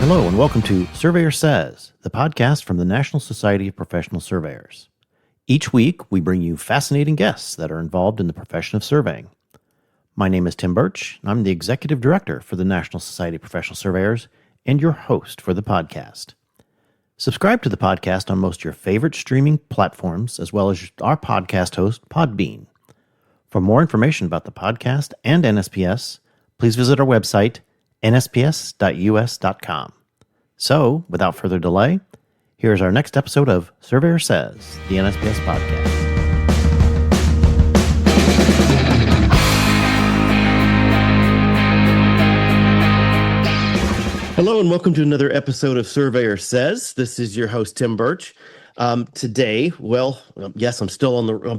Hello and welcome to Surveyor Says, the podcast from the National Society of Professional Surveyors. Each week, we bring you fascinating guests that are involved in the profession of surveying. My name is Tim Burch, and I'm the Executive Director for the National Society of Professional Surveyors and your host for the podcast. Subscribe to the podcast on most of your favorite streaming platforms, as well as our podcast host, Podbean. For more information about the podcast and NSPS, please visit our website, nsps.us.com. So, without further delay, here's our next episode of Surveyor Says, the NSPS Podcast. Hello and welcome to another episode of Surveyor Says. This is your host, Tim Burch. Today, yes, I'm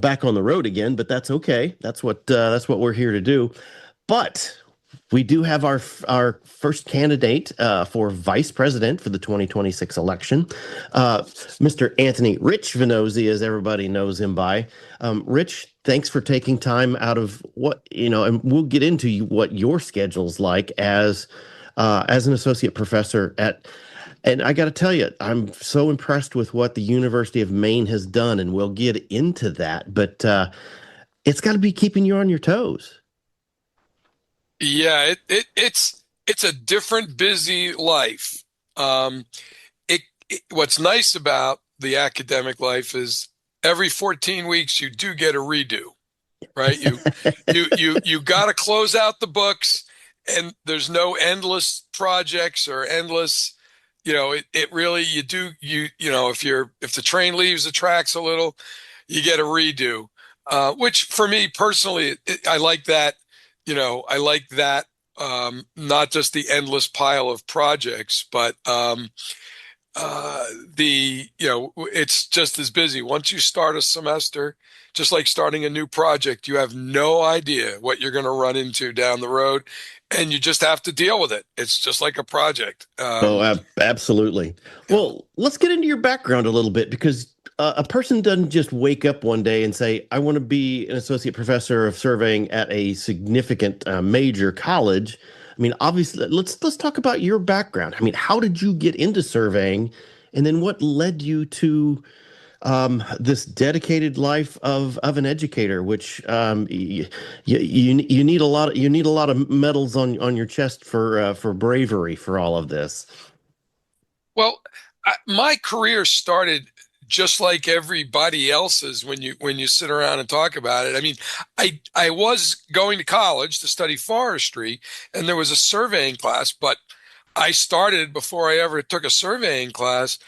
back on the road again, but that's okay. That's what we're here to do. But we do have our first candidate for vice president for the 2026 election, Mr. Anthony Rich Vannozzi, as everybody knows him by. Rich, thanks for taking time out of and we'll get into what your schedule's like as an associate professor and I got to tell you, I'm so impressed with what the University of Maine has done, and we'll get into that, but it's got to be keeping you on your toes. Yeah, it's a different, busy life. What's nice about the academic life is every 14 weeks you do get a redo, right? You got to close out the books, and there's no endless projects or endless. It really if the train leaves the tracks a little, you get a redo. Which for me personally, I like that. Not just the endless pile of projects, but it's just as busy. Once you start a semester, just like starting a new project, you have no idea what you're going to run into down the road, and you just have to deal with it. It's just like a project. Absolutely. Well, let's get into your background a little bit, because a person doesn't just wake up one day and say, I want to be an associate professor of surveying at a significant major college. I mean, obviously, let's talk about your background. I mean, how did you get into surveying, and then what led you to this dedicated life of an educator, which you need a lot of medals on your chest for bravery for all of this. Well, my career started just like everybody else's when you sit around and talk about it. I mean, I was going to college to study forestry, and there was a surveying class, but I started before I ever took a surveying class,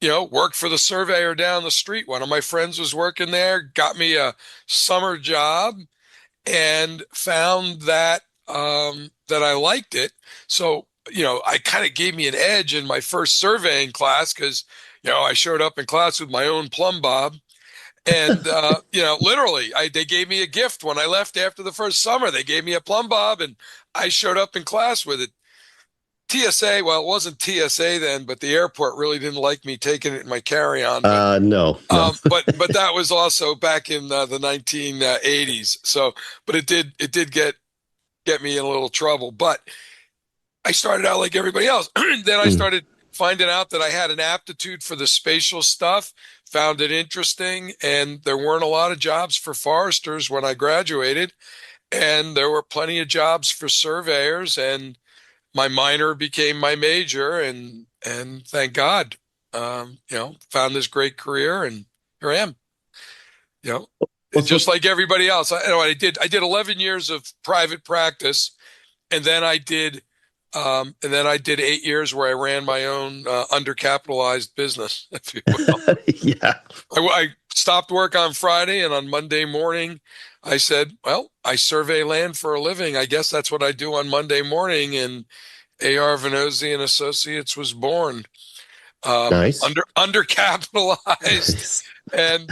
worked for the surveyor down the street. One of my friends was working there, got me a summer job, and found that I liked it. So, I kind of gave me an edge in my first surveying class because I showed up in class with my own plumb bob, and literally, they gave me a gift when I left after the first summer. They gave me a plumb bob, and I showed up in class with it. TSA, well, it wasn't TSA then, but the airport really didn't like me taking it in my carry-on. No. But that was also back in the 1980s. So, but it did get me in a little trouble. But I started out like everybody else. Then I started finding out that I had an aptitude for the spatial stuff, found it interesting, and there weren't a lot of jobs for foresters when I graduated, and there were plenty of jobs for surveyors, and my minor became my major, and thank God, found this great career, and here I am. Just like everybody else. I did 11 years of private practice, and then I did 8 years where I ran my own undercapitalized business, if you will. Yeah. I stopped work on Friday, and on Monday morning, I said, well, I survey land for a living. I guess that's what I do on Monday morning. And A.R. Vannozzi and Associates was born. Nice. Undercapitalized. And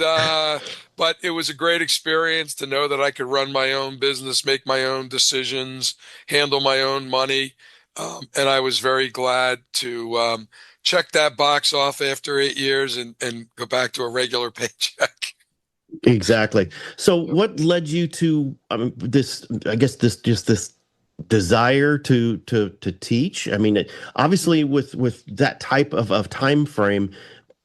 but it was a great experience to know that I could run my own business, make my own decisions, handle my own money. And I was very glad to check that box off after 8 years and go back to a regular paycheck. Exactly. So what led you to this desire to teach? I mean, obviously with that type of time frame,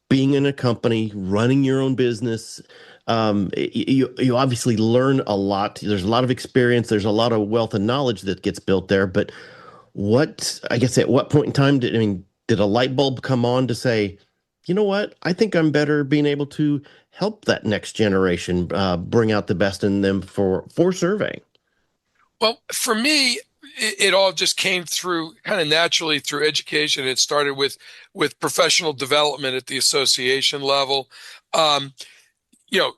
being in a company, running your own business, you obviously learn a lot. There's a lot of experience. There's a lot of wealth and knowledge that gets built there. But I guess at what point in time did a light bulb come on to say, you know what? I think I'm better being able to help that next generation bring out the best in them for surveying. Well, for me, it all just came through kind of naturally through education. It started with professional development at the association level. Um,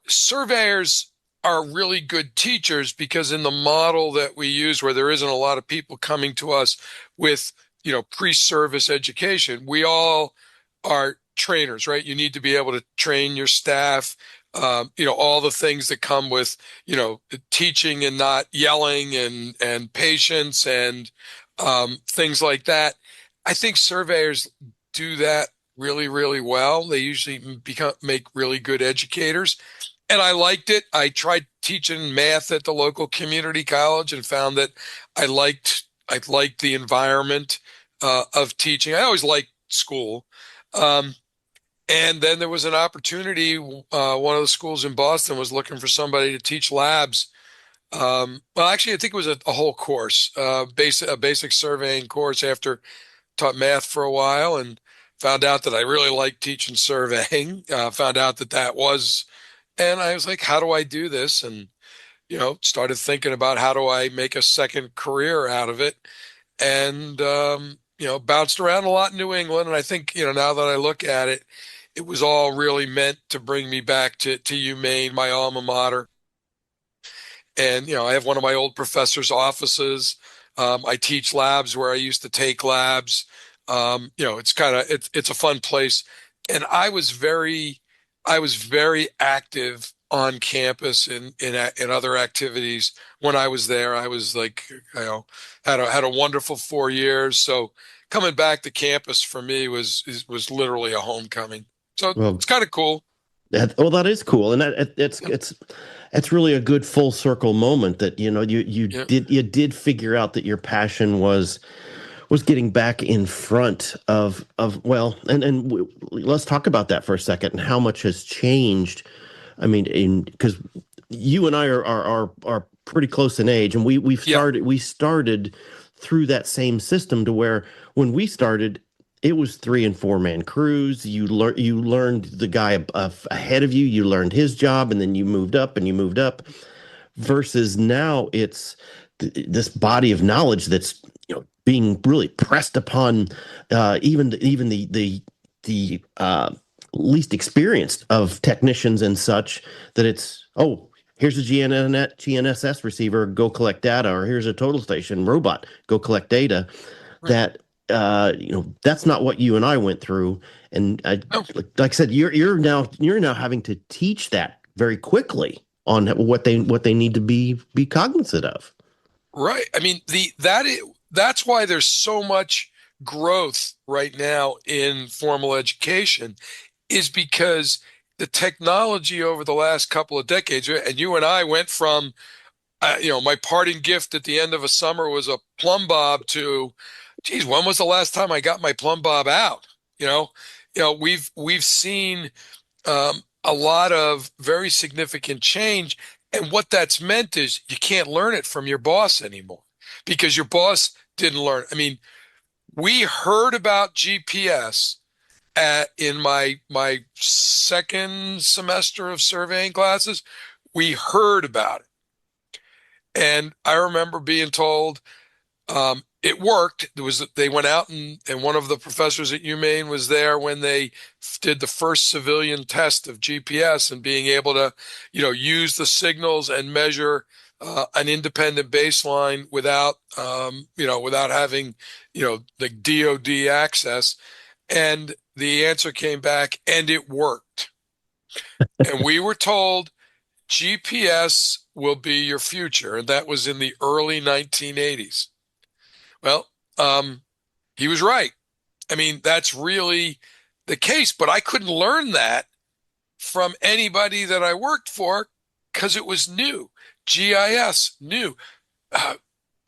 Surveyors are really good teachers because in the model that we use, where there isn't a lot of people coming to us with, pre-service education, we all are trainers, right? You need to be able to train your staff, all the things that come with, teaching and not yelling and patience and things like that. I think surveyors do that really, really well. They usually make really good educators. And I liked it. I tried teaching math at the local community college and found that I liked the environment of teaching. I always liked school. Um, and then there was an opportunity. One of the schools in Boston was looking for somebody to teach labs. Well, actually, I think it was a whole course, a basic surveying course after taught math for a while and found out that I really liked teaching surveying. Found out that was, and I was like, how do I do this? And, started thinking about how do I make a second career out of it. And, bounced around a lot in New England. And I think, now that I look at it, it was all really meant to bring me back to Maine, my alma mater. And, I have one of my old professors' offices. I teach labs where I used to take labs. It's a fun place. And I was very active on campus in other activities when I was there. I was like, had a wonderful 4 years. So coming back to campus for me was literally a homecoming. So Well, it's kind of cool. that is cool, and it's really a good full circle moment that Yeah. you did figure out that your passion was getting back in front of well, and let's talk about that for a second and how much has changed. I mean, because you and I are pretty close in age, and Yeah. we started through that same system to where when we started, it was 3 and 4 man crews. You learned the guy ahead of you. You learned his job, and then you moved up and you moved up. Versus now, it's this body of knowledge that's being really pressed upon even the least experienced of technicians and such, that it's, oh, here's a GNSS receiver, go collect data, or here's a total station robot, go collect data. Right. That that's not what you and I went through. And No. like I said, you're now having to teach that very quickly on what they need to be cognizant of. Right. I mean, that's why there's so much growth right now in formal education is because the technology over the last couple of decades, right, and you and I went from, my parting gift at the end of a summer was a plumb bob to, geez, when was the last time I got my plumb bob out? We've seen a lot of very significant change. And what that's meant is you can't learn it from your boss anymore because your boss didn't learn. I mean, we heard about GPS in my second semester of surveying classes. We heard about it. And I remember being told, it worked. They went out and one of the professors at UMaine was there when they did the first civilian test of GPS and being able to, use the signals and measure an independent baseline without having, the DoD access. And the answer came back, and it worked. And we were told GPS will be your future, and that was in the early 1980s. Well, he was right. I mean, that's really the case, but I couldn't learn that from anybody that I worked for because it was new. GIS, new. Uh,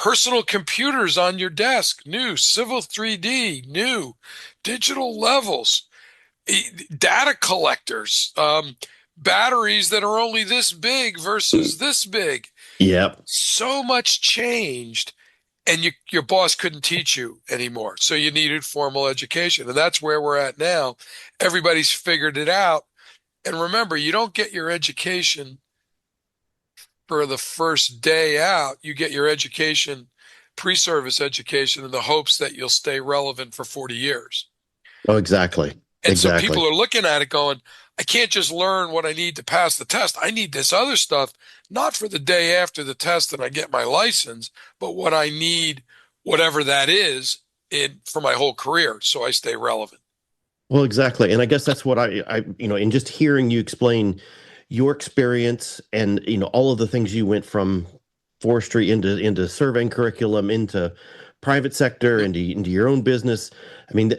personal computers on your desk, new, Civil 3D, new, digital levels, data collectors, batteries that are only this big versus this big. Yep. So much changed, and your boss couldn't teach you anymore. So you needed formal education. And that's where we're at now. Everybody's figured it out. And remember, you don't get your education for the first day out. You get your education, pre-service education, in the hopes that you'll stay relevant for 40 years. Oh, exactly. And so people Exactly. are looking at it going, I can't just learn what I need to pass the test. I need this other stuff, not for the day after the test and I get my license, but what I need, whatever that is, for my whole career, so I stay relevant. Well, exactly. And I guess that's what in just hearing you explain your experience and, all of the things you went from forestry into surveying curriculum, into private sector, into your own business. I mean,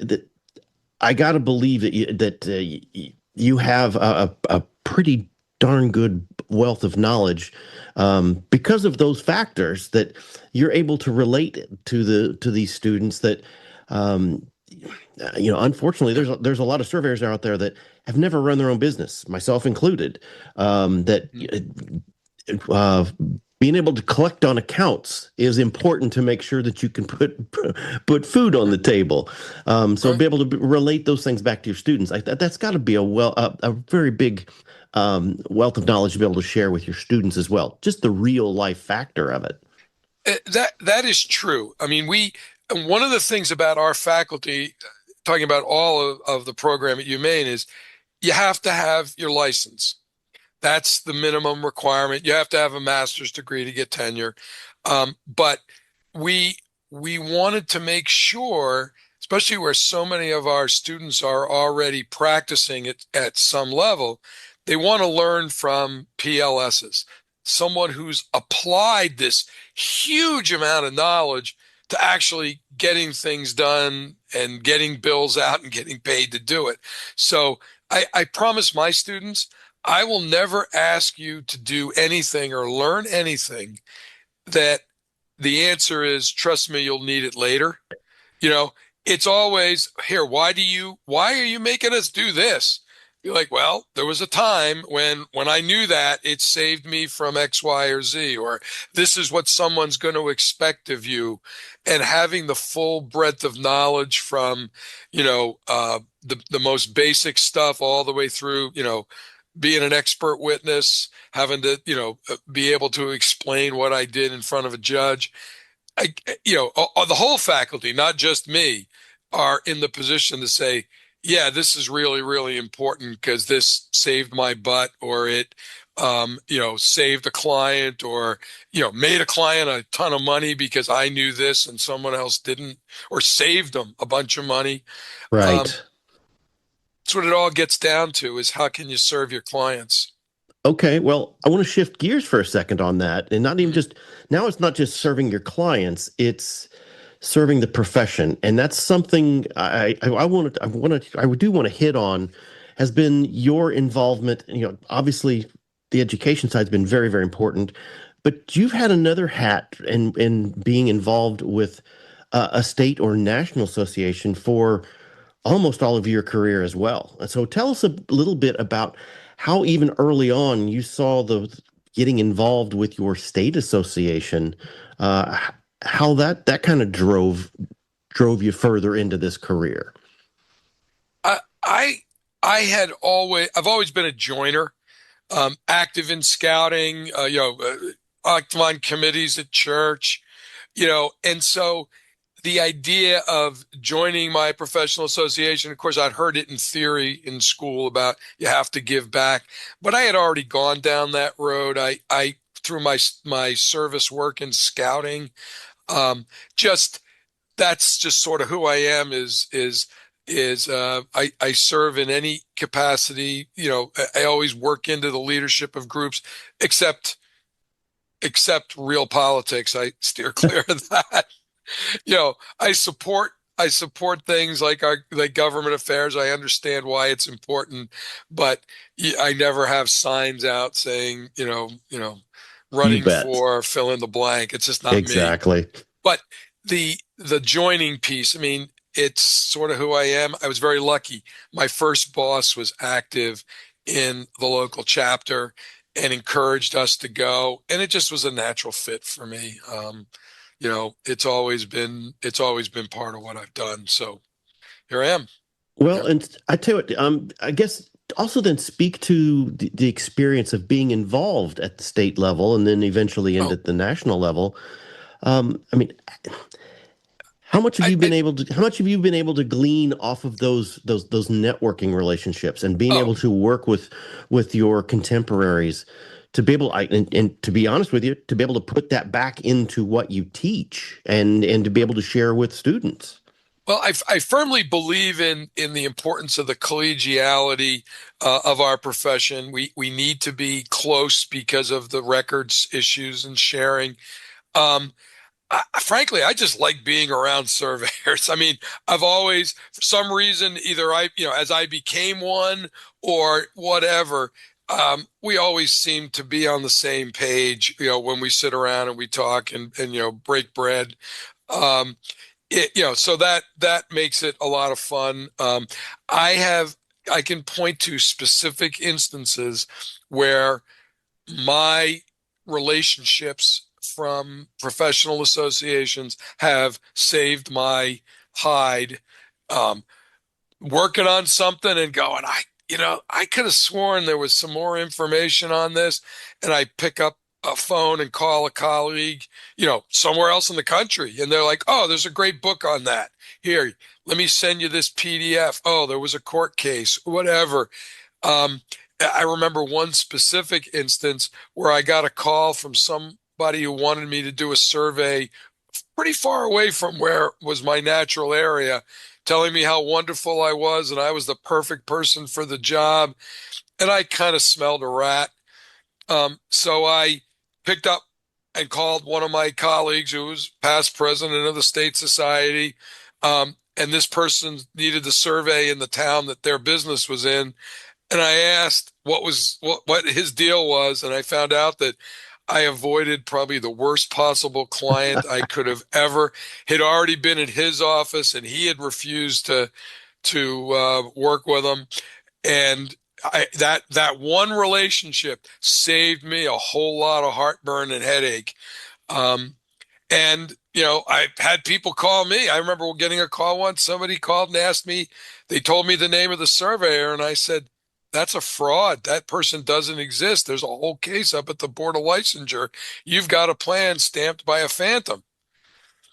I got to believe that you have a pretty darn good wealth of knowledge, because of those factors, that you're able to relate to these students that, unfortunately, there's a lot of surveyors out there that have never run their own business, myself included. That uh, being able to collect on accounts is important to make sure that you can put food on the table. So Right. be able to relate those things back to your students. That's got to be a very big wealth of knowledge to be able to share with your students as well. Just the real life factor of it. That is true. I mean, and one of the things about our faculty, talking about all of the program at UMaine, is you have to have your license. That's the minimum requirement. You have to have a master's degree to get tenure. But we we wanted to make sure, especially where so many of our students are already practicing at some level, they want to learn from PLSs, someone who's applied this huge amount of knowledge to actually getting things done and getting bills out and getting paid to do it. So I promise my students, I will never ask you to do anything or learn anything that the answer is, trust me, you'll need it later. You know, it's always here. Why are you making us do this? You're like, well, there was a time when I knew that it saved me from X, Y, or Z, or this is what someone's going to expect of you. And having the full breadth of knowledge from, the most basic stuff all the way through, being an expert witness, having to, be able to explain what I did in front of a judge. The whole faculty, not just me, are in the position to say, yeah, this is really, really important because this saved my butt, or it, saved a client, or, made a client a ton of money because I knew this and someone else didn't, or saved them a bunch of money. Um, Right. that's what it all gets down to, is how can you serve your clients? Okay, well, I want to shift gears for a second on that, and not even Mhm. just now. It's not just serving your clients; it's serving the profession, and that's something I do want to hit on. Has been your involvement. Obviously, the education side's been very, very important, but you've had another hat in being involved with a state or national association for almost all of your career as well. And so tell us a little bit about how even early on you saw the getting involved with your state association, how that kind of drove you further into this career. I, I, I've always been a joiner, active in scouting, active on committees at church, and so the idea of joining my professional association, of course, I'd heard it in theory in school about you have to give back, but I had already gone down that road. I through my service work in scouting, um, just that's just sort of who I am. I serve in any capacity. I always work into the leadership of groups, except real politics. I steer clear of that. I support things like government affairs. I understand why it's important, but I never have signs out saying, You running bet. for fill in the blank. It's just not me. Exactly. But the joining piece, I mean, it's sort of who I am. I was very lucky. My first boss was active in the local chapter and encouraged us to go, and it just was a natural fit for me. It's always been part of what I've done. So here I am. Well, Yep. and I tell you what, I guess also then speak to the experience of being involved at the state level and then eventually into Oh, the national level. I mean, I how much have you been able to glean off of those networking relationships and being oh able to work with your contemporaries to be able and to be honest with you, to be able to put that back into what you teach and to be able to share with students. well, I firmly believe in the importance of the collegiality of our profession. We need to be close because of the records issues and sharing. Um, Frankly, I just like being around surveyors. I mean, I've always, for some reason, either as I became one or whatever, we always seem to be on the same page, when we sit around and we talk and break bread. Um, so that makes it a lot of fun. I have, I can point to specific instances where my relationships from professional associations have saved my hide. Um, Working on something and going, I could have sworn there was some more information on this, and I pick up a phone and call a colleague, somewhere else in the country, and they're like, "Oh, there's a great book on that. Here, let me send you this PDF. Oh, there was a court case, whatever." Um, I remember one specific instance where I got a call from somebody who wanted me to do a survey pretty far away from where was my natural area, telling me how wonderful I was and I was the perfect person for the job. And I kind of smelled a rat. So I picked up and called one of my colleagues who was past president of the state society. And this person needed the survey in the town that their business was in. And I asked what his deal was, and I found out that I avoided probably the worst possible client I could have ever. Had already been in his office, and he had refused to work with him. And that one relationship saved me a whole lot of heartburn and headache. Um, and I had people call me. I remember getting a call once. Somebody called and asked me. They told me the name of the surveyor, and I said, "That's a fraud. That person doesn't exist. There's a whole case up at the Board of Licensure. You've got a plan stamped by a phantom."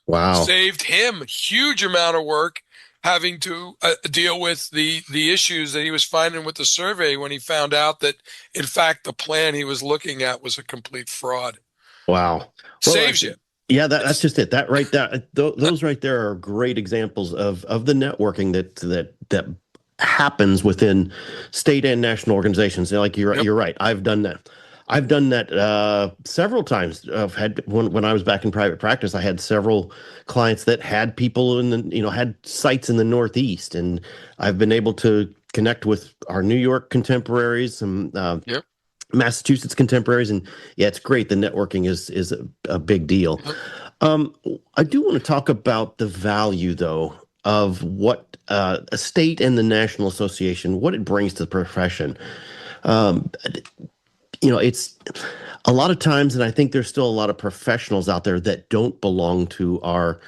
Wow. Saved him a huge amount of work having to deal with the issues that he was finding with the survey when he found out that, in fact, the plan he was looking at was a complete fraud. Wow. Well, Saves you. yeah, that's It's just it. That right there, those right there are great examples of the networking that happens within state and national organizations. Like Yep. you're right. I've done that. I've done that several times. I've had when I was back in private practice, I had several clients that had people in had sites in the Northeast, and I've been able to connect with our New York contemporaries and Yep. Massachusetts contemporaries, and yeah, it's great. The networking is a big deal. Yep. Um, I do want to talk about the value, though, of what a state and the National Association, what it brings to the profession. Um, it's a lot of times, and I think there's still a lot of professionals out there that don't belong to our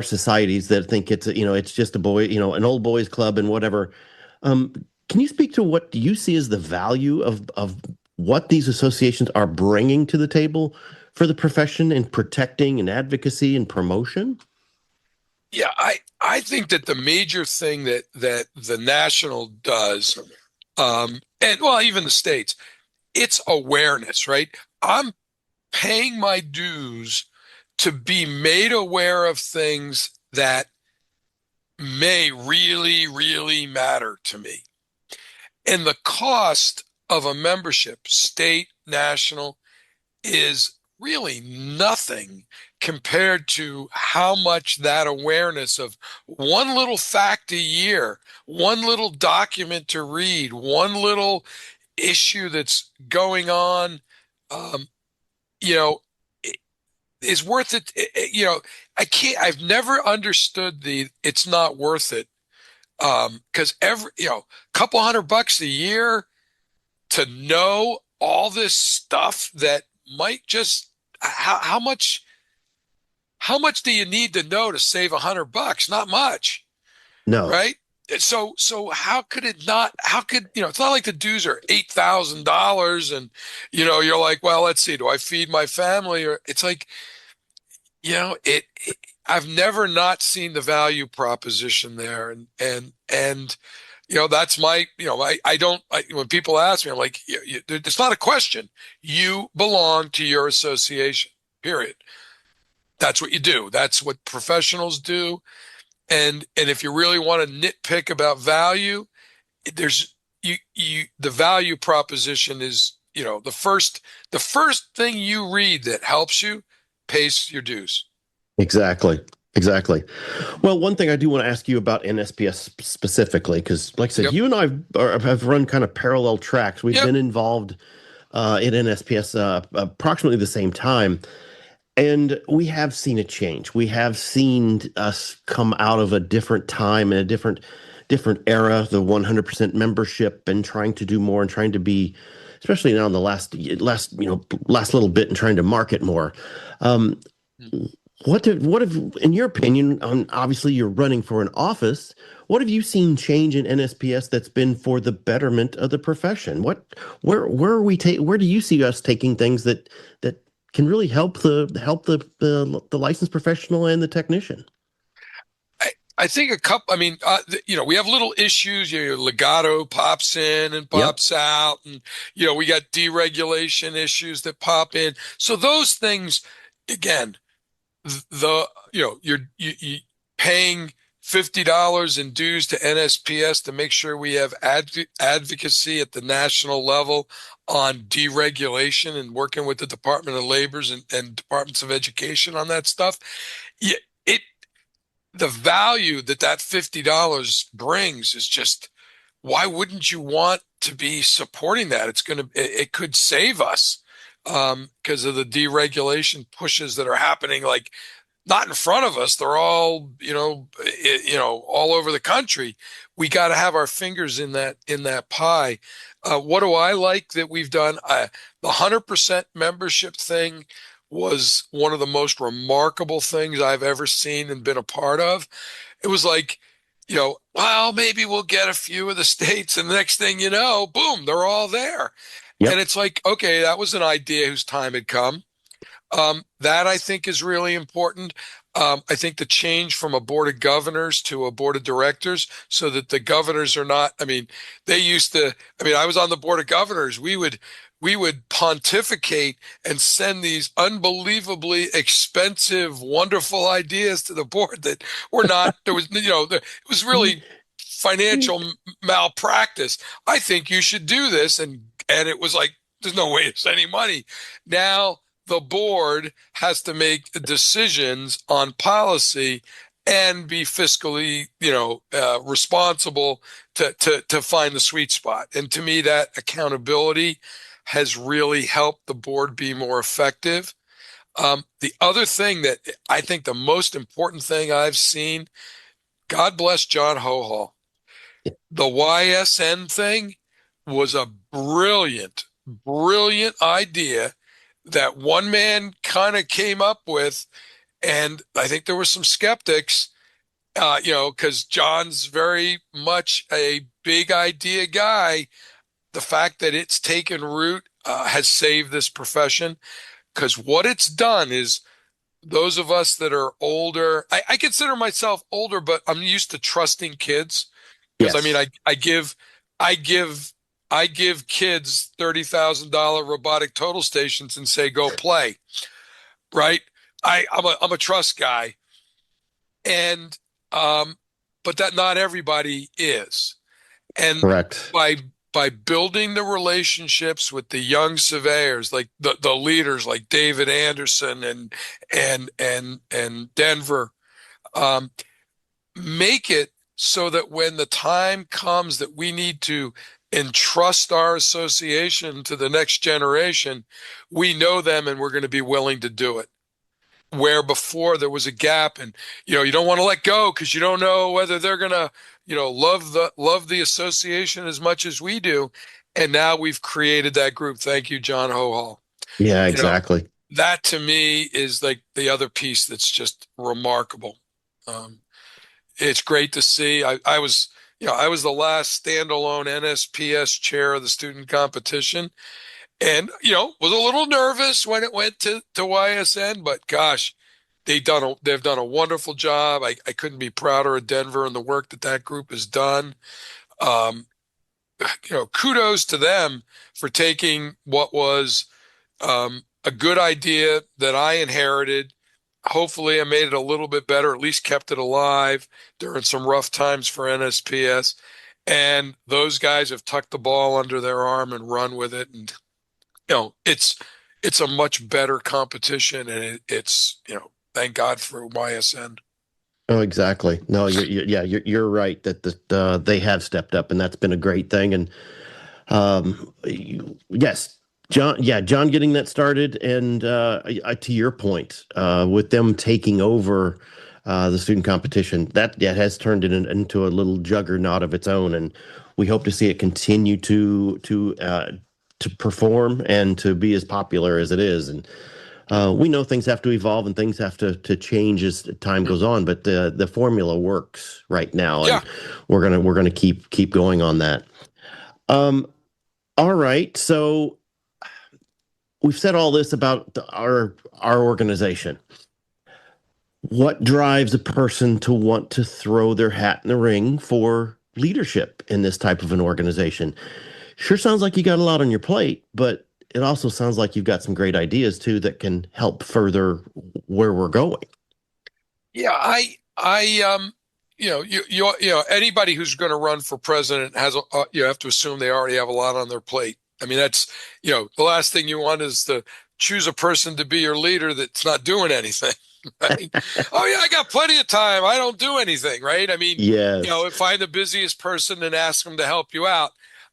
societies that think it's just a boy, an old boys club and whatever. Um, can you speak to what do you see as the value of what these associations are bringing to the table for the profession in protecting and advocacy and promotion? Yeah, I think that the major thing that the national does, and well, even the states, it's awareness, right? I'm paying my dues to be made aware of things that may really, really matter to me. And the cost of a membership, state, national, is really nothing compared to how much that awareness of one little fact a year, one little document to read, one little issue that's going on, um, you know, is worth it. I've never understood it's not worth it. Because couple $100 a year to know all this stuff that might just, how much do you need to know to save $100? Not much, No, right? So how could it not? How could it's not like the dues are $8,000 and you're like, well, let's see, do I feed my family? Or it's like, I've never not seen the value proposition there, and that's my I don't when people ask me, I'm like, it's not a question. You belong to your association, period. That's what you do. That's what professionals do. And if you really want to nitpick about value, there's the value proposition is, the first thing you read that helps you pays your dues. exactly. Exactly. Well, one thing I do want to ask you about NSPS specifically, because like I said, Yep. you and I have run kind of parallel tracks. We've Yep. been involved in NSPS approximately the same time. And we have seen a change. We have seen us come out of a different time and a different era, the 100% membership and trying to do more and trying to be, especially now in the last little bit and trying to market more. Um, what have, in your opinion, obviously you're running for an office, what have you seen change in NSPS that's been for the betterment of the profession? Where do you see us taking things that can really help the licensed professional and the technician? I think a couple, I mean, we have little issues. Your legato pops in and Yep. pops out, and we got deregulation issues that pop in. So those things, again, you're paying $50 in dues to NSPS to make sure we have advocacy at the national level on deregulation and working with the Department of Labors and Departments of Education on that stuff. Yeah, the value that $50 brings is just, why wouldn't you want to be supporting that? It could save us because of the deregulation pushes that are happening, like not in front of us. They're all, all over the country. We got to have our fingers in that pie. What do I like that we've done? The 100% membership thing was one of the most remarkable things I've ever seen and been a part of. It was like, well, maybe we'll get a few of the states, and the next thing you know, boom, they're all there. And Yep. it's like, okay, that was an idea whose time had come. That I think is really important. I think the change from a board of governors to a board of directors so that the governors are not, I mean, I was on the board of governors. We would pontificate and send these unbelievably expensive, wonderful ideas to the board that were not, it was really financial malpractice. I think you should do this. And it was like, there's no way it's any money. Now, the board has to make decisions on policy and be fiscally, responsible to find the sweet spot. And to me, that accountability has really helped the board be more effective. The other thing that I think the most important thing I've seen, God bless John Hohol, the YSN thing was a brilliant, brilliant idea that one man kind of came up with. And I think there were some skeptics, because John's very much a big idea guy. The fact that it's taken root has saved this profession, because what it's done is, those of us that are older, I consider myself older, but I'm used to trusting kids. Because I mean, Yes. I give kids $30,000 robotic total stations and say, go play, right? I'm a trust guy. And, but that not everybody is. And Correct. by building the relationships with the young surveyors, like the leaders like David Anderson and Denver, make it so that when the time comes that we need to entrust our association to the next generation, we know them and we're going to be willing to do it. Where before there was a gap, and you don't want to let go because you don't know whether they're going to love the association as much as we do. And now we've created that group. Thank you, John Hohol. Yeah, You know, exactly. that to me is like the other piece that's just remarkable. Um, it's great to see. I was the last standalone NSPS chair of the student competition, and was a little nervous when it went to YSN, but gosh, they've done a wonderful job. I couldn't be prouder of Denver and the work that group has done. Um, Kudos to them for taking what was a good idea that I inherited. Hopefully, I made it a little bit better, at least kept it alive during some rough times for NSPS. And those guys have tucked the ball under their arm and run with it. And it's a much better competition, and it's thank God for YSN. Oh, exactly. No, you're right that they have stepped up, and that's been a great thing. And yes, John getting that started, and to your point, with them taking over the student competition, that has turned it into a little juggernaut of its own, and we hope to see it continue to perform and to be as popular as it is. And we know things have to evolve and things have to change as time goes on, but the formula works right now, and Yeah. we're gonna keep going on that. Um, all right, so we've said all this about our organization. What drives a person to want to throw their hat in the ring for leadership in this type of an organization? Sure sounds like you got a lot on your plate, but it also sounds like you've got some great ideas too that can help further where we're going. Yeah, anybody who's going to run for president you have to assume they already have a lot on their plate. I mean, that's, the last thing you want is to choose a person to be your leader that's not doing anything. Right? Oh yeah, I got plenty of time. I don't do anything, right? I mean, Yes, find the busiest person and ask them to help you out.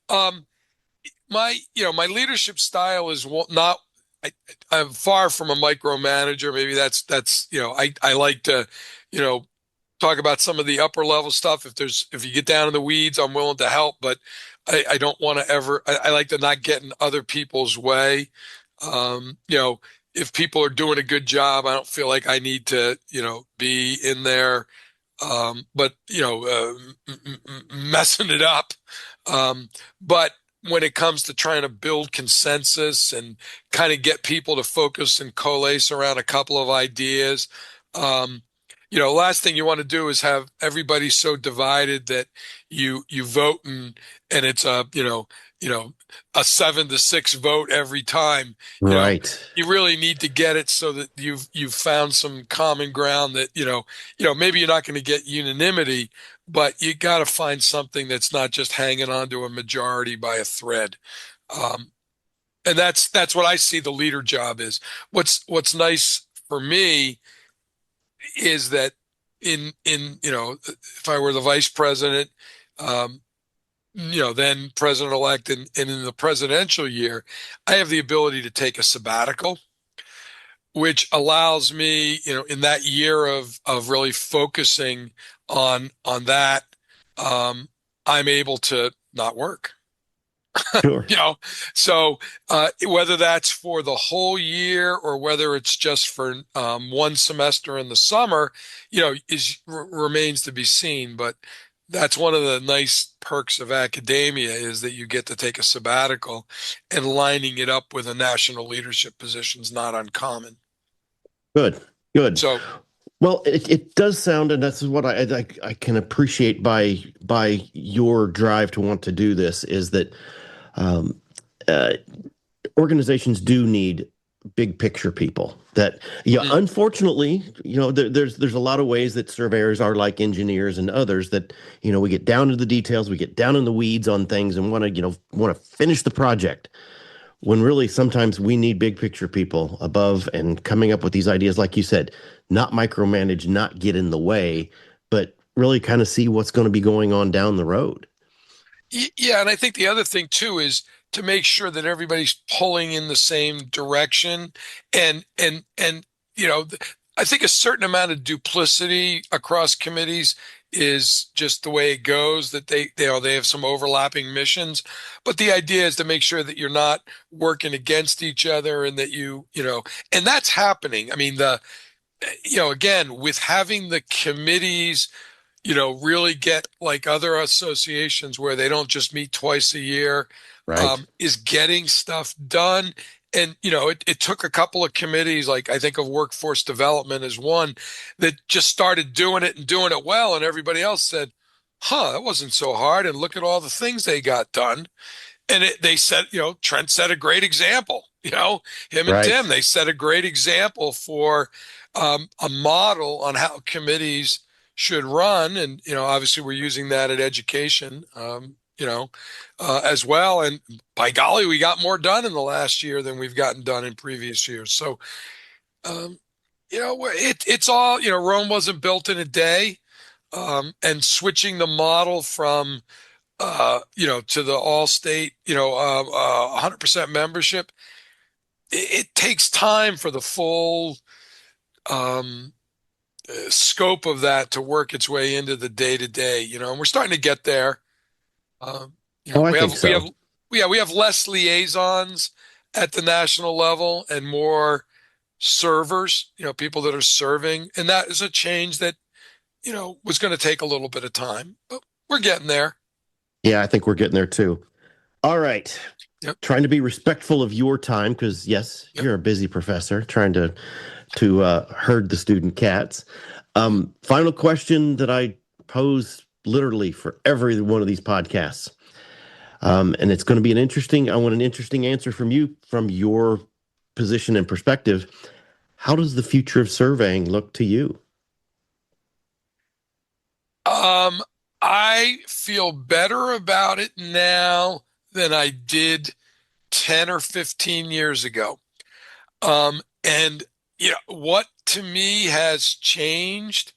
Um, my leadership style is not. I'm far from a micromanager. Maybe I like to, you know, talk about some of the upper level stuff. If you get down in the weeds, I'm willing to help, but I don't want to ever. I like to not get in other people's way. Um, you know, if people are doing a good job, I don't feel like I need to, be in there. But messing it up. But when it comes to trying to build consensus and kind of get people to focus and coalesce around a couple of ideas, um, last thing you want to do is have everybody so divided that you vote and it's a 7-6 vote every time. right. You really need to get it so that you've found some common ground that maybe you're not going to get unanimity, but you got to find something that's not just hanging on to a majority by a thread. Um, and that's what I see the leader job is. What's nice for me is that if I were the vice president, um, then president-elect, and in the presidential year, I have the ability to take a sabbatical, which allows me, in that year of really focusing on that, I'm able to not work. Sure. So whether that's for the whole year or whether it's just for one semester in the summer, remains to be seen. But that's one of the nice perks of academia is that you get to take a sabbatical, and lining it up with a national leadership position is not uncommon. Good. Good. So Well, it does sound, and that's what I can appreciate by your drive to want to do this, is that um, uh, organizations do need big picture people. That mm, unfortunately, there's a lot of ways that surveyors are like engineers and others that we get down to the details, we get down in the weeds on things, and want to finish the project. When really sometimes we need big picture people above and coming up with these ideas, like you said, not micromanage, not get in the way, but really kind of see what's going to be going on down the road. Yeah, and I think the other thing too is to make sure that everybody's pulling in the same direction, and I think a certain amount of duplicity across committees is just the way it goes, that they have some overlapping missions, but the idea is to make sure that you're not working against each other, and that and that's happening. I mean, again, with having the committees really get like other associations where they don't just meet twice a year, Right. is getting stuff done. And, it took a couple of committees, like I think of workforce development as one, that just started doing it and doing it well. And everybody else said, huh, that wasn't so hard. And look at all the things they got done. And they said, Trent set a great example, him and Right. Tim, they set a great example for a model on how committees should run. And, obviously we're using that at education, as well. And by golly, we got more done in the last year than we've gotten done in previous years. So, um, it's all, Rome wasn't built in a day. And switching the model from to the all state, 100% membership, it takes time for the full um, scope of that to work its way into the day to day, and we're starting to get there. Um, Oh, I we have think we have so. yeah, we have less liaisons at the national level and more servers, people that are serving, and that is a change that was going to take a little bit of time, but we're getting there. Yeah, I think we're getting there too. All right. Yep. Trying to be respectful of your time because yes, Yep. you're a busy professor trying to herd the student cats. Final question that I pose literally for every one of these podcasts, and it's going to be an interesting. I want an interesting answer from you from your position and perspective. How does the future of surveying look to you? Um, I feel better about it now than I did 10 or 15 years ago. And what to me has changed,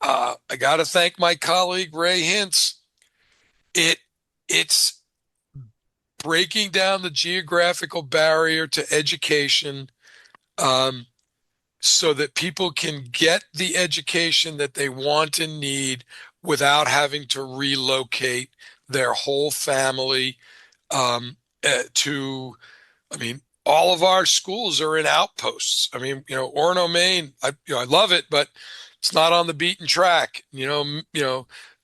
I got to thank my colleague Ray Hintz. It it's breaking down the geographical barrier to education, um, so that people can get the education that they want and need without having to relocate their whole family, to, I mean, all of our schools are in outposts. I mean, Orono, Maine, I love it, but it's not on the beaten track.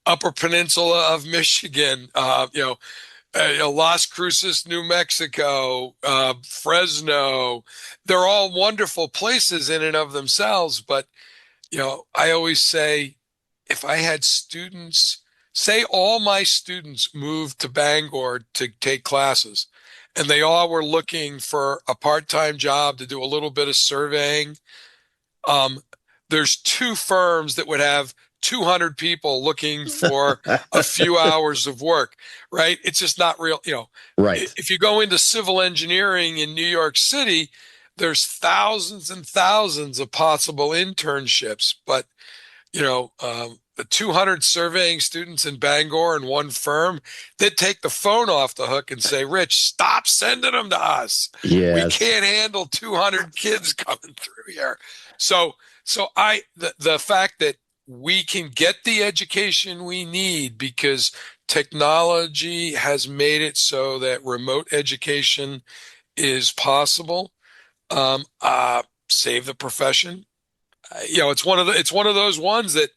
Upper Peninsula of Michigan, Las Cruces, New Mexico, Fresno. They're all wonderful places in and of themselves. But, I always say if I had students, say all my students moved to Bangor to take classes, and they all were looking for a part-time job to do a little bit of surveying, um, there's two firms that would have 200 people looking for a few hours of work, right? It's just not real. Right. If you go into civil engineering in New York City, there's thousands and thousands of possible internships, but the 200 surveying students in Bangor in one firm, they'd take the phone off the hook and say, Rich, stop sending them to us. We Yes. can't handle 200 kids coming through here. So the fact that we can get the education we need because technology has made it so that remote education is possible, save the profession. It's one of those ones that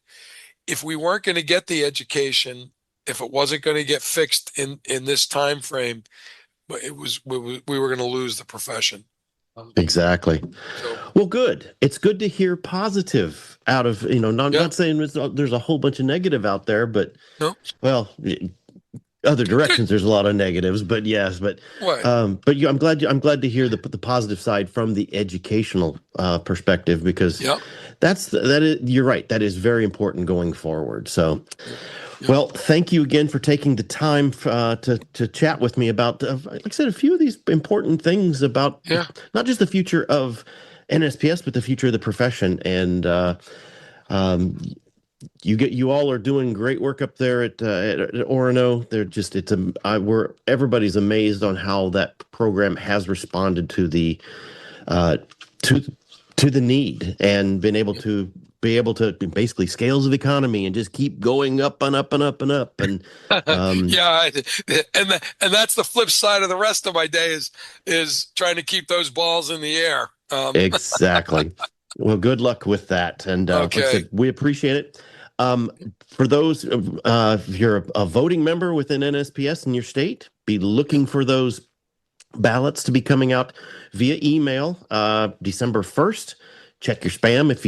if we weren't going to get the education, if it wasn't going to get fixed in this time frame, we were going to lose the profession. Exactly. So Well, good. It's good to hear positive out of, not yeah, not saying there's a whole bunch of negative out there, but no, well, other good. directions there's a lot of negatives, but yes, What? I'm glad to hear the positive side from the educational perspective because Yep. that is you're right. That is very important going forward. So, Yep. Yep. well, thank you again for taking the time to chat with me about, like I said, a few of these important things about Yeah. not just the future of NSPS, but the future of the profession. And um, you all are doing great work up there at Orono. They're just everybody's amazed on how that program has responded to the uh, to the need and been able to basically scales of economy and just keep going up and up and up and up. And Yeah, and that's the flip side of the rest of my day is trying to keep those balls in the air. Exactly. Well, good luck with that. And like I Okay. said, we appreciate it. For those, if you're a voting member within NSPS in your state, be looking for those ballots to be coming out via email December 1st. Check your spam. If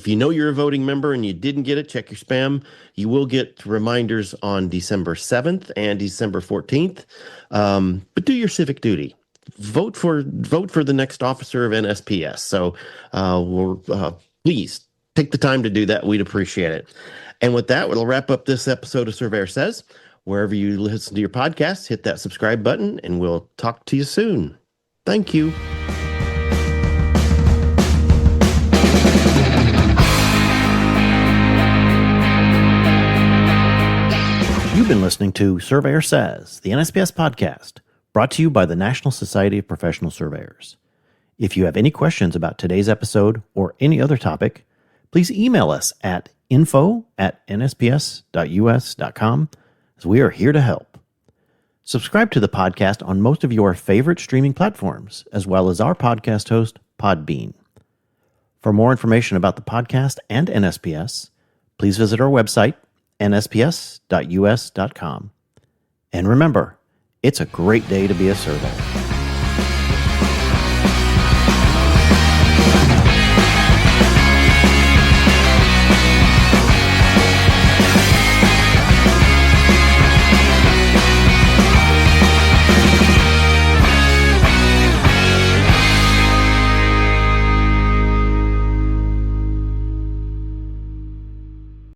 you know you're a voting member and you didn't get it, check your spam. You will get reminders on December 7th and December 14th. But do your civic duty. Vote for the next officer of NSPS. So please take the time to do that. We'd appreciate it. And with that, we'll wrap up this episode of Surveyor Says. Wherever you listen to your podcast, hit that subscribe button, and we'll talk to you soon. Thank you. You've been listening to Surveyor Says, the NSPS podcast, brought to you by the National Society of Professional Surveyors. If you have any questions about today's episode or any other topic, please email us at info@nsps.us.com, as we are here to help. Subscribe to the podcast on most of your favorite streaming platforms, as well as our podcast host, Podbean. For more information about the podcast and NSPS, please visit our website, nsps.us.com. And remember, it's a great day to be a surveyor.